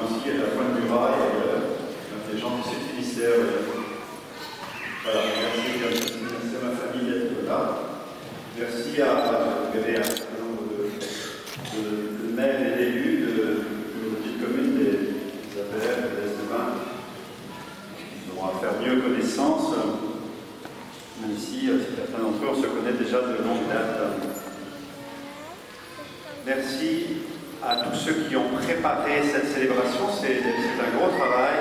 aussi à la pointe du rail, des gens du Sud-Finistère. Voilà, merci à ma famille d'être là. Merci à un certain nombre de maires et d'élus de nos petites communes des APR, de l'Est-de-Bain. Nous aurons à faire mieux connaissance, même si certains d'entre eux on se connaît déjà de longue date. Merci à tous ceux qui ont préparé cette célébration. C'est un gros travail,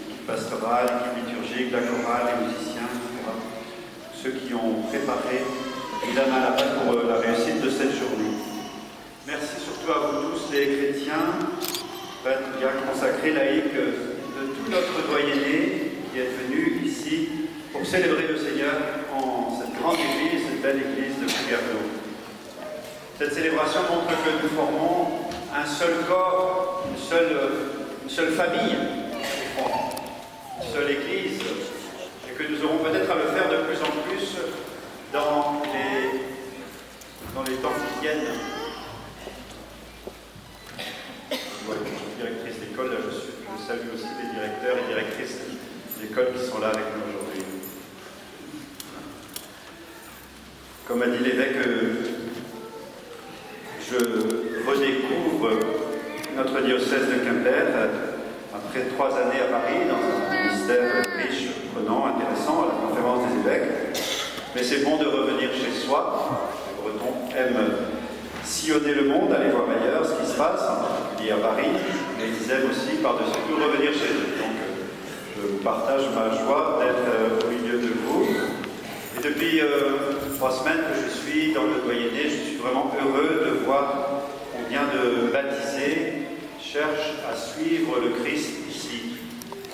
l'équipe pastorale, l'équipe liturgique, la chorale, les musiciens, etc. Ceux qui ont préparé mis la main à la pâte pour la réussite de cette journée. Merci surtout à vous tous, les chrétiens, prêtres, diacres, consacrés, laïcs, de tout notre doyenné qui est venu ici pour célébrer le Seigneur en cette grande église, cette belle église de Plouguerneau. Cette célébration montre que nous formons un seul corps, une seule famille, une seule église, et que nous aurons peut-être à le faire de plus en plus dans les temps qui viennent. Je suis directrice d'école, je salue aussi les directeurs et directrices d'école qui sont là avec nous aujourd'hui. Comme a dit l'évêque, je redécouvre notre diocèse de Quimper après 3 années à Paris dans un ministère riche, prenant, intéressant à la conférence des évêques. Mais c'est bon de revenir chez soi. Les Bretons aiment sillonner le monde, aller voir ailleurs ce qui se passe, en particulier à Paris, mais ils aiment aussi par-dessus tout revenir chez eux. Donc je vous partage ma joie d'être au milieu de vous. Et depuis 3 semaines que je suis dans le doyenné, je suis vraiment heureux de voir combien de baptisés cherchent à suivre le Christ ici,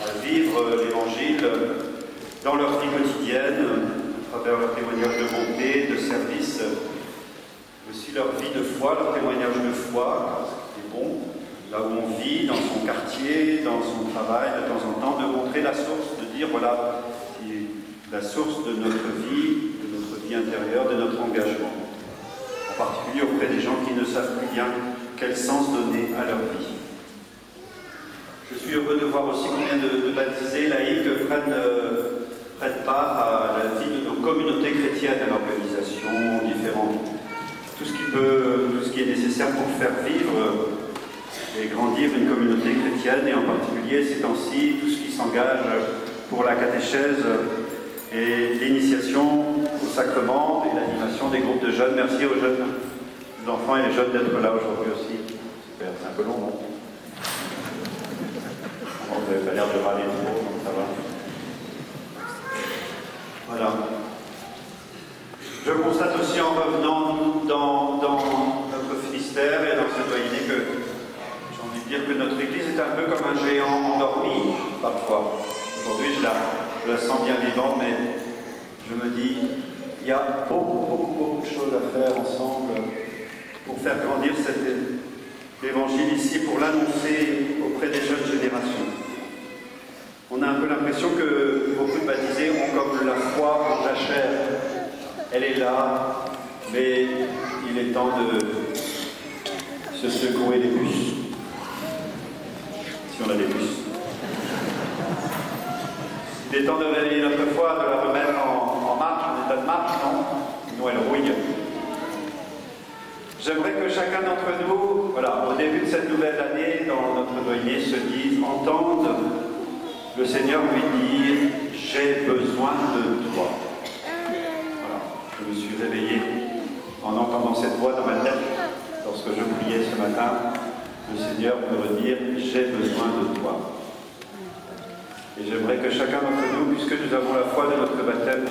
à vivre l'Évangile dans leur vie quotidienne, à travers leur témoignage de bonté, de service, aussi leur vie de foi, leur témoignage de foi, ce qui est bon, là où on vit, dans son quartier, dans son travail, de temps en temps, de montrer la source, de dire voilà, la source de notre vie intérieure, de notre engagement, en particulier auprès des gens qui ne savent plus bien quel sens donner à leur vie. Je suis heureux de voir aussi combien de baptisés laïcs prennent part à la vie de nos communautés chrétiennes, à l'organisation, différentes, tout ce qui est nécessaire pour faire vivre et grandir une communauté chrétienne, et en particulier ces temps-ci, tout ce qui s'engage pour la catéchèse et l'initiation au sacrement et l'animation des groupes de jeunes. Merci aux jeunes, aux enfants et les jeunes d'être là aujourd'hui aussi. Super, c'est un peu long, non? Vous n'avez pas l'air de râler trop, donc ça va. Voilà. Je constate aussi en revenant dans notre Finistère et dans ce doyenné que j'ai envie de dire que notre Église est un peu comme un géant endormi parfois. Aujourd'hui, je la sens bien vivante, mais je me dis, il y a beaucoup de choses à faire ensemble pour faire grandir cet évangile ici, pour l'annoncer auprès des jeunes générations. On a un peu l'impression que beaucoup de baptisés ont comme la foi en la chair. Elle est là, mais il est temps de se secouer les puces. Si on a des puces. Il est temps de réveiller notre foi, de la remettre en marche, en état de marche, non? Sinon elle rouille. J'aimerais que chacun d'entre nous, voilà, au début de cette nouvelle année, dans notre doyenné, se dise, entende le Seigneur lui dire « J'ai besoin de toi ». Voilà, je me suis réveillé en entendant cette voix dans ma tête lorsque je priais ce matin. Le Seigneur me redire « J'ai besoin de toi ». Et j'aimerais que chacun d'entre nous, puisque nous avons la foi de notre baptême,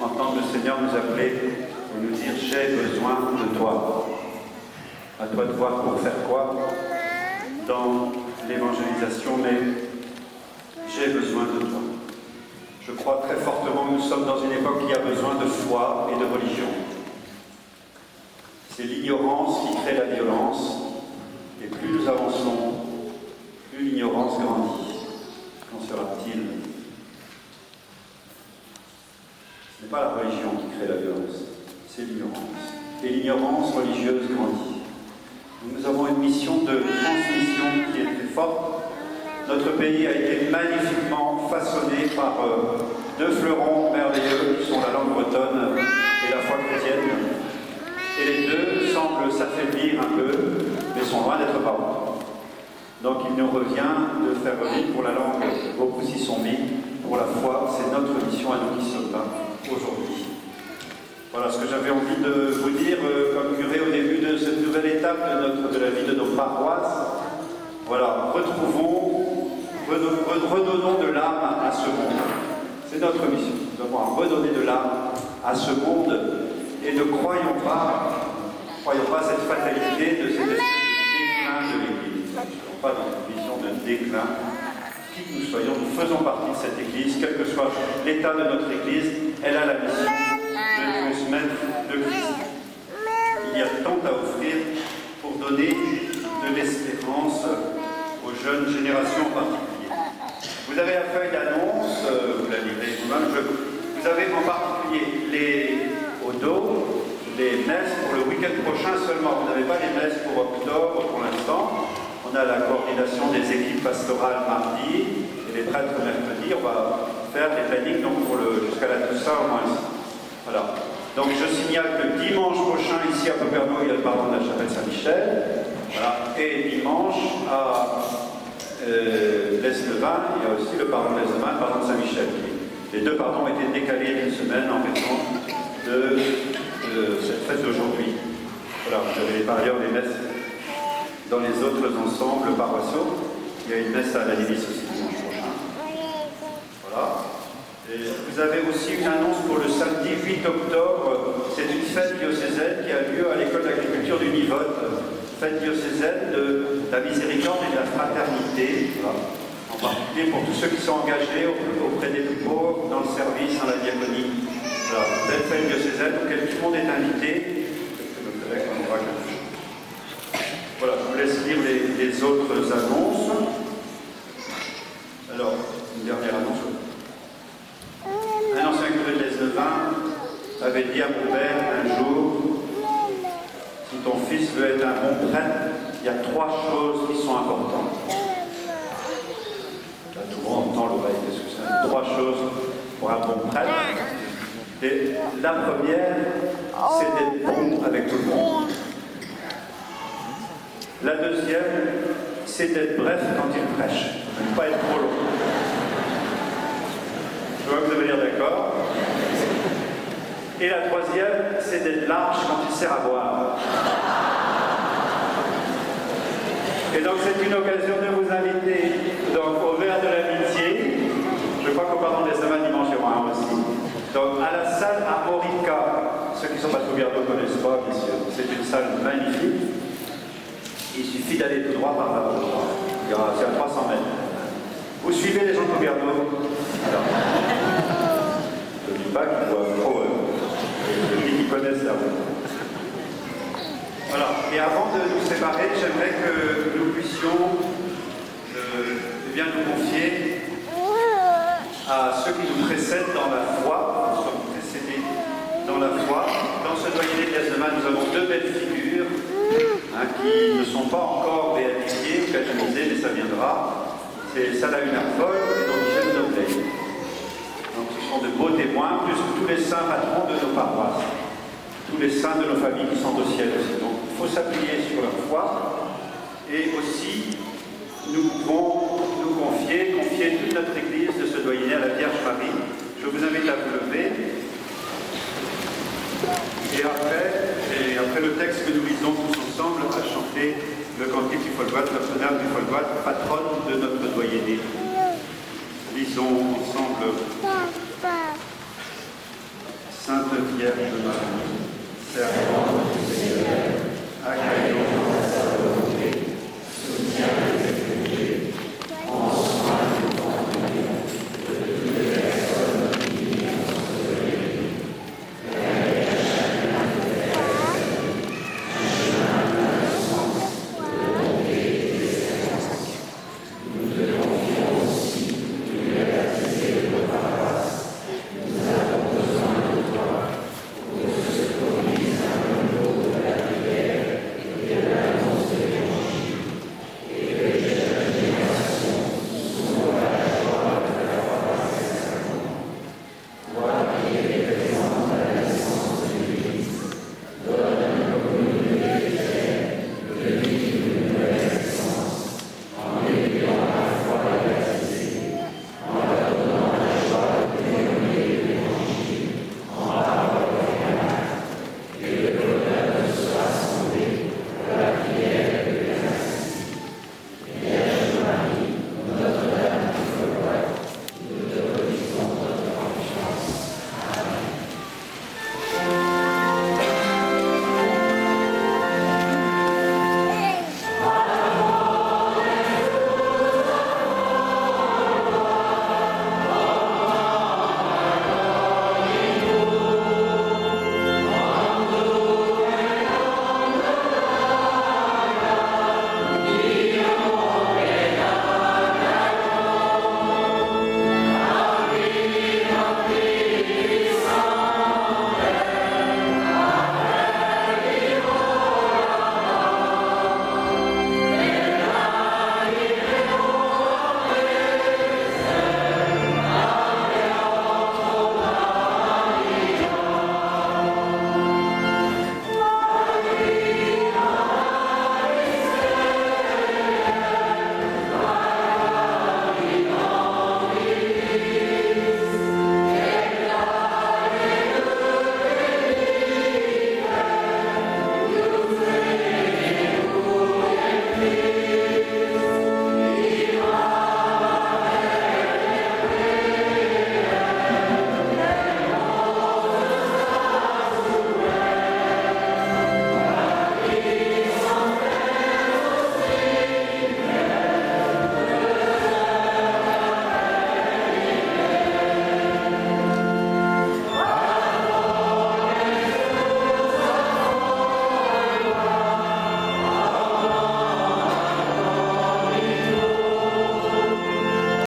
entende le Seigneur nous appeler et nous dire « J'ai besoin de toi ». À toi de voir pour faire quoi dans l'évangélisation, mais j'ai besoin de toi. Je crois très fortement que nous sommes dans une époque qui a besoin de foi et de religion. C'est l'ignorance qui crée la violence, et plus nous avançons, plus l'ignorance grandit. Qu'en sera-t-il? Ce n'est pas la religion qui crée la violence, c'est l'ignorance. Et l'ignorance religieuse grandit. Nous avons une mission de transmission qui forte. Notre pays a été magnifiquement façonné par deux fleurons merveilleux qui sont la langue bretonne et la foi chrétienne. Et les deux semblent s'affaiblir un peu, mais sont loin d'être parents. Donc il nous revient de faire vivre pour la langue, beaucoup s'y sont mis, pour la foi, c'est notre mission à nous qui sommes là aujourd'hui. Voilà ce que j'avais envie de vous dire comme curé au début de cette nouvelle étape de la vie de nos paroisses. Voilà, redonnons de l'âme à ce monde. C'est notre mission. Nous devons redonner de l'âme à ce monde et ne croyons pas cette fatalité de cette espèce de déclin de l'Église. Nous ne sommes pas dans une vision de déclin. Qui que nous soyons, nous faisons partie de cette Église, quel que soit l'état de notre Église, elle a la mission de transmettre le Christ. Il y a tant à offrir pour donner de l'espérance aux jeunes générations en particulier. Vous avez la feuille d'annonce, vous la livrez vous-même. Vous avez en particulier au dos les messes pour le week-end prochain seulement. Vous n'avez pas les messes pour octobre pour l'instant. On a la coordination des équipes pastorales mardi et les prêtres mercredi. On va faire des plannings jusqu'à la Toussaint au moins. Voilà. Donc je signale que dimanche prochain, ici à Poperno, il y a le pardon de la chapelle Saint-Michel. Voilà. Et dimanche à l'Est-Levin, il y a aussi le pardon de l'Est-Levin, le pardon de Saint-Michel. Les deux pardons ont été décalés d'une semaine en raison de cette fête d'aujourd'hui. Voilà, vous avez par ailleurs les messes dans les autres ensembles paroissiaux. Il y a une messe à la Lévis aussi dimanche prochain. Voilà. Et vous avez aussi une annonce pour le samedi 8 octobre. C'est une fête diocésaine qui a lieu à l'école d'agriculture du Nivote. Fête diocésaine de la miséricorde et de la fraternité. Voilà. En particulier pour tous ceux qui sont engagés auprès des plus pauvres dans le service, dans la diaconie. Voilà. Cette fête diocésaine auquel tout le monde est invité. Nos collègues en aura quelque chose. Voilà, je vous laisse lire les autres annonces. Alors, une dernière annonce. Un ancien curé de l'Est-Levin avait dit à mon père un jour, si ton fils veut être un bon prêtre, il y a 3 choses qui sont importantes. Là, tout le monde entend l'oreille, qu'est-ce que c'est? 3 choses pour un bon prêtre. Et la première, c'est d'être bon avec tout le monde. La deuxième, c'est d'être bref quand il prêche, ne pas être trop long. Je vois que vous allez dire d'accord. Et la troisième, c'est d'être large quand il sert à boire. Et donc c'est une occasion de vous inviter donc, au verre de l'amitié. Je crois qu'au pardon des semaines, dimanche, il y aura un aussi. Donc à la salle à Orica, ceux qui sont pas trop bien ne connaissent pas, bien sûr. C'est une salle magnifique. Il suffit d'aller tout droit par là. C'est à 300 mètres. Vous suivez les gens de Poperno. Alors, je ne dis pas qu'ils doivent trop. Je dis qu'ils connaissent la route. Voilà. Et avant de nous séparer, j'aimerais que nous puissions bien nous confier à ceux qui nous précèdent dans la foi. Nous sommes précédés dans la foi. Dans ce doyenné de l'Est-Levin, nous avons 2 belles figures. Qui ne sont pas encore béatifiés ou canonisés, mais ça viendra. C'est Salahuine Arfol et Don Michel Dobley. Donc ce sont de beaux témoins, plus que tous les saints patrons de nos paroisses, tous les saints de nos familles qui sont au ciel aussi. Donc il faut s'appuyer sur leur foi et aussi nous pouvons nous confier toute notre Église de ce doyenné à la Vierge Marie. Je vous invite à vous lever. Et après le texte que nous lisons tous ensemble, à chanter le cantique du Folgoat, Notre-Dame du Folgoat, patronne de notre doyenné. Lisons ensemble. Sainte Vierge Marie, servante du Seigneur, accueillons